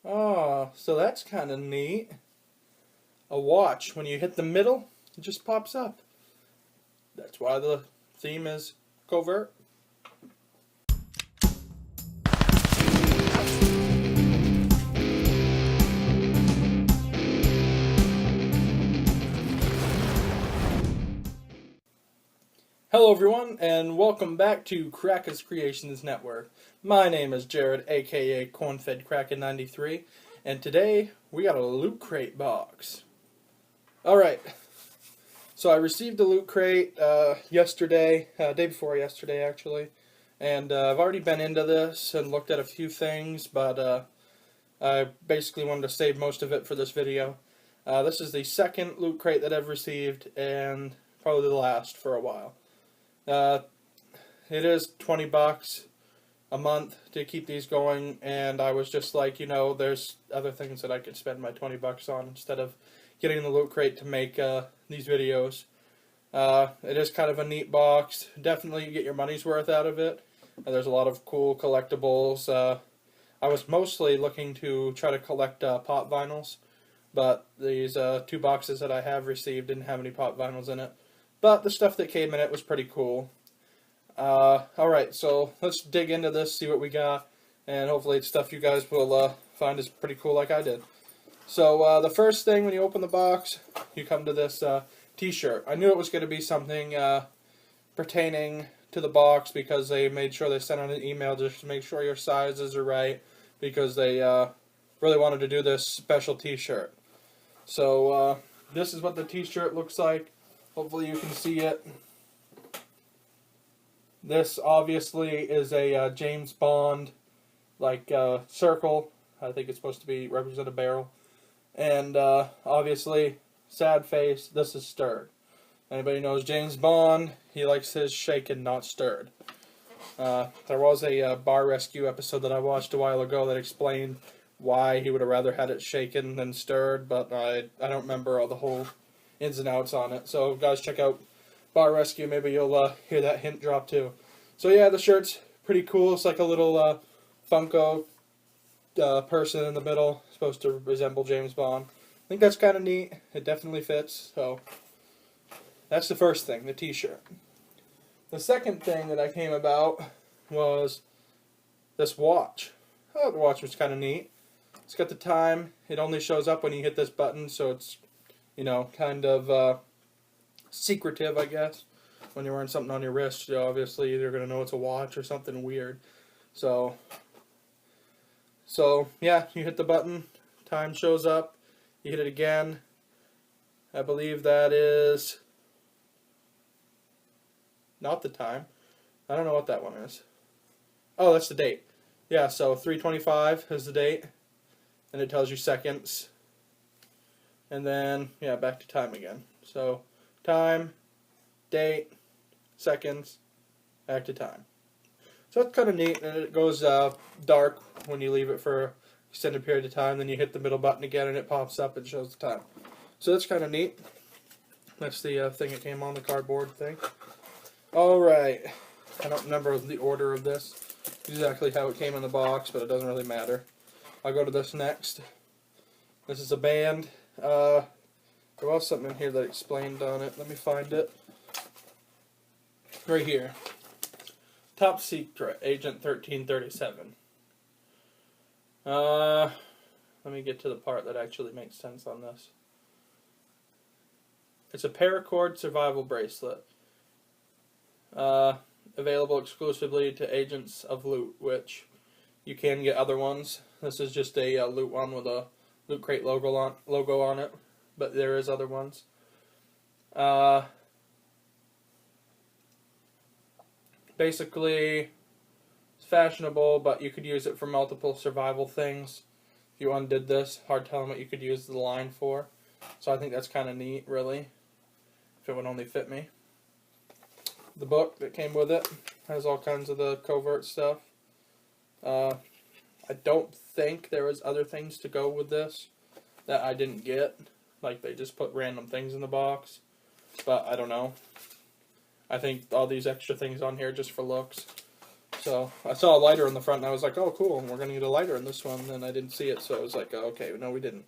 Oh, so that's kind of neat. A watch, when you hit the middle, it just pops up. That's why the theme is covert. Hello everyone, and welcome back to Krakka's Creations Network. My name is Jared, aka Cornfed Krakka93, and today we got a Loot Crate box. Alright, so I received a Loot Crate yesterday, day before yesterday actually, and I've already been into this and looked at a few things, but I basically wanted to save most of it for this video. This is the second Loot Crate that I've received, and probably the last for a while. It is $20 a month to keep these going, and I was just like, there's other things that I could spend my $20 on instead of getting the Loot Crate to make these videos. It is kind of a neat box. Definitely you get your money's worth out of it. There's a lot of cool collectibles. I was mostly looking to try to collect pop vinyls, but these two boxes that I have received didn't have any pop vinyls in it. But the stuff that came in it was pretty cool. Alright, so let's dig into this, see what we got, and hopefully it's stuff you guys will find is pretty cool like I did. So the first thing when you open the box, you come to this T-shirt. I knew it was going to be something pertaining to the box because they made sure they sent out an email just to make sure your sizes are right, because they really wanted to do this special T-shirt. So this is what the T-shirt looks like. Hopefully you can see it. This obviously is a James Bond circle. I think it's supposed to represent a barrel. And obviously, sad face, this is stirred. Anybody knows James Bond, he likes his shaken, not stirred. There was a bar rescue episode that I watched a while ago that explained why he would have rather had it shaken than stirred, but I don't remember all the whole ins and outs on it. So guys, check out Bar Rescue. Maybe you'll hear that hint drop too. So yeah, the shirt's pretty cool. It's like a little Funko person in the middle, supposed to resemble James Bond. I think that's kind of neat. It definitely fits. So that's the first thing, the T-shirt. The second thing that I came about was this watch. Oh, the watch was kind of neat. It's got the time. It only shows up when you hit this button, so it's kind of secretive, I guess. When you're wearing something on your wrist, obviously you're going to know it's a watch or something weird. So yeah, you hit the button, time shows up, you hit it again. I believe that is not the time. I don't know what that one is. Oh, that's the date. Yeah, so 3:25 is the date, and it tells you seconds. And then, yeah, back to time again. So, time, date, seconds, back to time. So that's kind of neat, and it goes dark when you leave it for an extended period of time. Then you hit the middle button again, and it pops up and shows the time. So that's kind of neat. That's the thing that came on the cardboard thing. Alright, I don't remember the order of this, exactly how it came in the box, but it doesn't really matter. I'll go to this next. This is a band. There was something in here that explained on it. Let me find it. Right here. Top Secret, Agent 1337. Let me get to the part that actually makes sense on this. It's a paracord survival bracelet. Available exclusively to agents of Loot, which you can get other ones. This is just a Loot one with a Loot Crate logo on it, but there is other ones. Basically, it's fashionable, but you could use it for multiple survival things. If you undid this, hard telling what you could use the line for. So I think that's kind of neat, really, if it would only fit me. The book that came with it has all kinds of the covert stuff. I don't think there was other things to go with this that I didn't get. Like, they just put random things in the box. But I don't know. I think all these extra things on here are just for looks. So I saw a lighter in the front, and I was like, oh, cool, we're going to get a lighter in this one, and I didn't see it, so I was like, oh, okay, no, we didn't.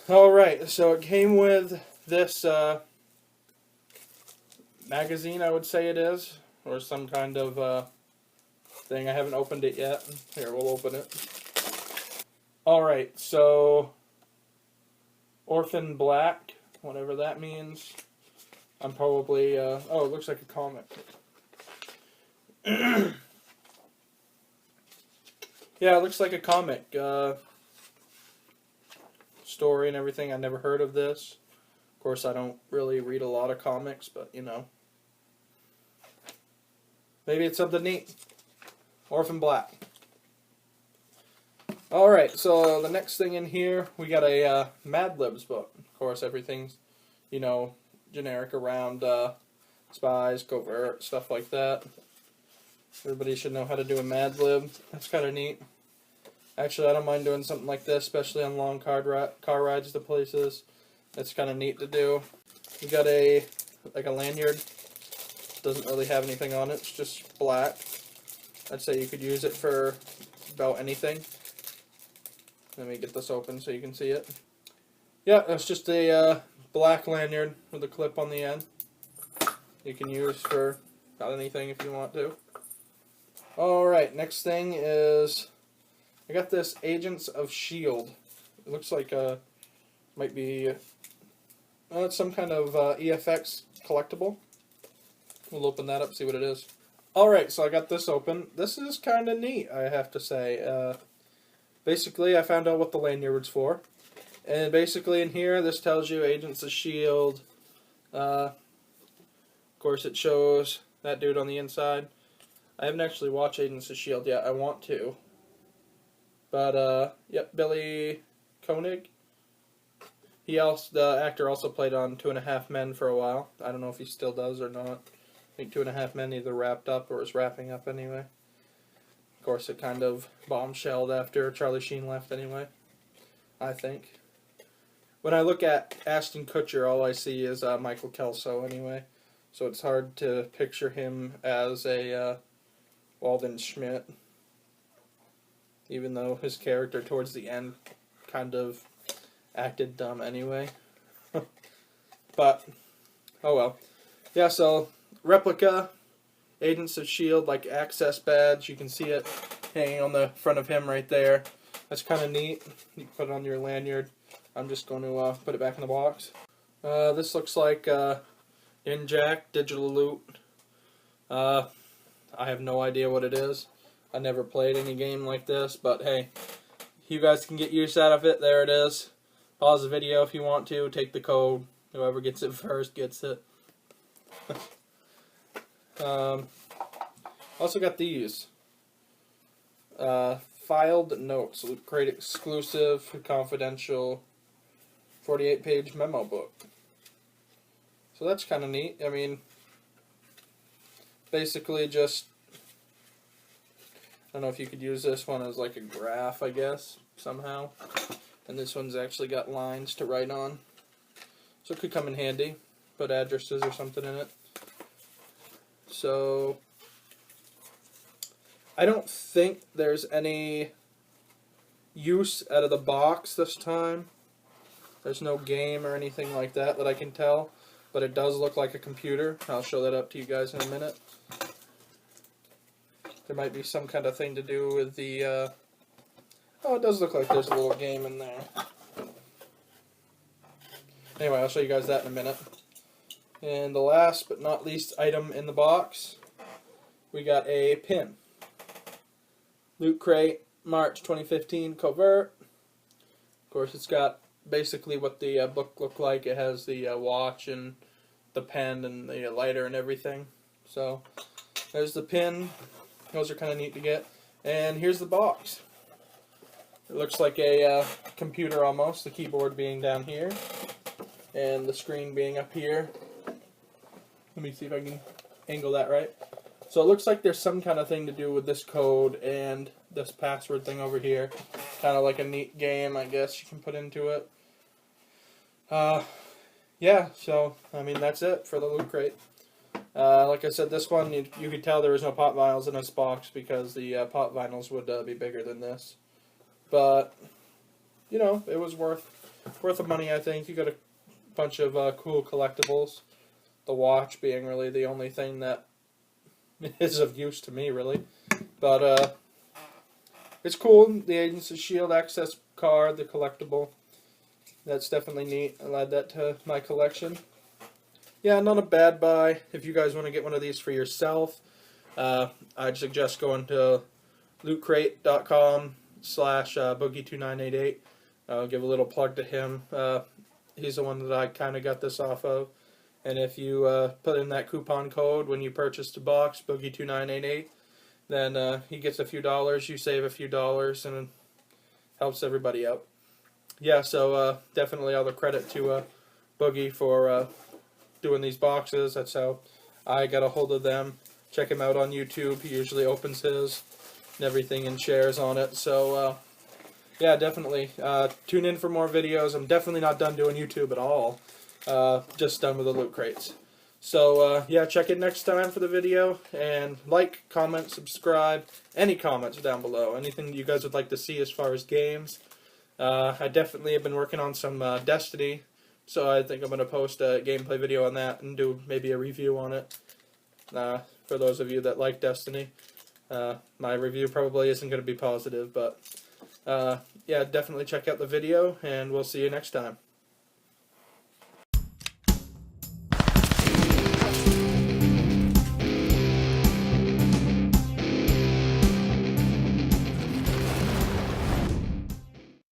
Alright, so it came with this magazine, I would say it is, or some kind of thing. I haven't opened it yet. Here, we'll open it. Alright, so Orphan Black, whatever that means. I'm probably, oh, it looks like a comic. Yeah, it looks like a comic. Story and everything. I never heard of this. Of course, I don't really read a lot of comics, but, you know. Maybe it's something neat. Orphan Black. Alright, so the next thing in here, we got a Mad Libs book. Of course, everything's, you know, generic around spies, covert, stuff like that. Everybody should know how to do a Mad Lib. That's kind of neat. Actually, I don't mind doing something like this, especially on long car rides to places. It's kind of neat to do. We got a lanyard. Doesn't really have anything on it. It's just black. I'd say you could use it for about anything. Let me get this open so you can see it. Yeah, it's just a black lanyard with a clip on the end. You can use for about anything if you want to. Alright, next thing is, I got this Agents of S.H.I.E.L.D. It looks like might be it's some kind of EFX collectible. We'll open that up, see what it is. Alright, so I got this open. This is kind of neat, I have to say. Basically, I found out what the lanyard's for. And basically in here, this tells you Agents of S.H.I.E.L.D. Of course, it shows that dude on the inside. I haven't actually watched Agents of S.H.I.E.L.D. yet. I want to. But, yep, Billy Koenig. The actor also played on 2.5 Men for a while. I don't know if he still does or not. I think 2.5 Men either wrapped up or is wrapping up anyway. Of course, it kind of bombshelled after Charlie Sheen left anyway, I think. When I look at Ashton Kutcher, all I see is Michael Kelso anyway. So it's hard to picture him as a Walden Schmidt, even though his character towards the end kind of acted dumb anyway. But, oh well. Yeah, so, replica, Agents of S.H.I.E.L.D., like access badge. You can see it hanging on the front of him right there. That's kind of neat. You can put it on your lanyard. I'm just going to put it back in the box. This looks like Injack Digital Loot. I have no idea what it is. I never played any game like this, but hey, you guys can get use out of it. There it is. Pause the video if you want to. Take the code. Whoever gets it first gets it. Also got these. Filed notes. Lootcrate exclusive, confidential, 48-page memo book. So that's kind of neat. I mean, basically just, I don't know if you could use this one as like a graph, I guess, somehow. And this one's actually got lines to write on. So it could come in handy. Put addresses or something in it. So, I don't think there's any use out of the box this time. There's no game or anything like that that I can tell. But it does look like a computer. I'll show that up to you guys in a minute. There might be some kind of thing to do with the, oh, it does look like there's a little game in there. Anyway, I'll show you guys that in a minute. And the last but not least item in the box, we got a pin. Lootcrate, March 2015, covert. Of course, it's got basically what the book looked like. It has the watch and the pen and the lighter and everything. So, there's the pin. Those are kind of neat to get. And here's the box. It looks like a computer almost, the keyboard being down here, and the screen being up here. Let me see if I can angle that right. So it looks like there's some kind of thing to do with this code and this password thing over here. Kind of like a neat game, I guess, you can put into it. Yeah, so, I mean, that's it for the Lootcrate. Like I said, this one, you could tell there was no pop vinyls in this box because the pop vinyls would be bigger than this. But, you know, it was worth the money, I think. You got a bunch of cool collectibles. The watch being really the only thing that is of use to me, really. But it's cool. The Agents of S.H.I.E.L.D. access card, the collectible. That's definitely neat. I'll add that to my collection. Yeah, not a bad buy. If you guys want to get one of these for yourself, I'd suggest going to lootcrate.com/boogie2988. I'll give a little plug to him. He's the one that I kind of got this off of. And if you put in that coupon code when you purchase the box, boogie2988, then he gets a few dollars, you save a few dollars, and it helps everybody out. Yeah, so definitely all the credit to Boogie for doing these boxes. That's how I got a hold of them. Check him out on YouTube. He usually opens his and everything and shares on it. So, yeah, definitely. Tune in for more videos. I'm definitely not done doing YouTube at all. Just done with the loot crates. So, yeah, check in next time for the video. And like, comment, subscribe. Any comments down below. Anything you guys would like to see as far as games. I definitely have been working on some Destiny. So I think I'm going to post a gameplay video on that and do maybe a review on it. For those of you that like Destiny. My review probably isn't going to be positive, but yeah, definitely check out the video, and we'll see you next time.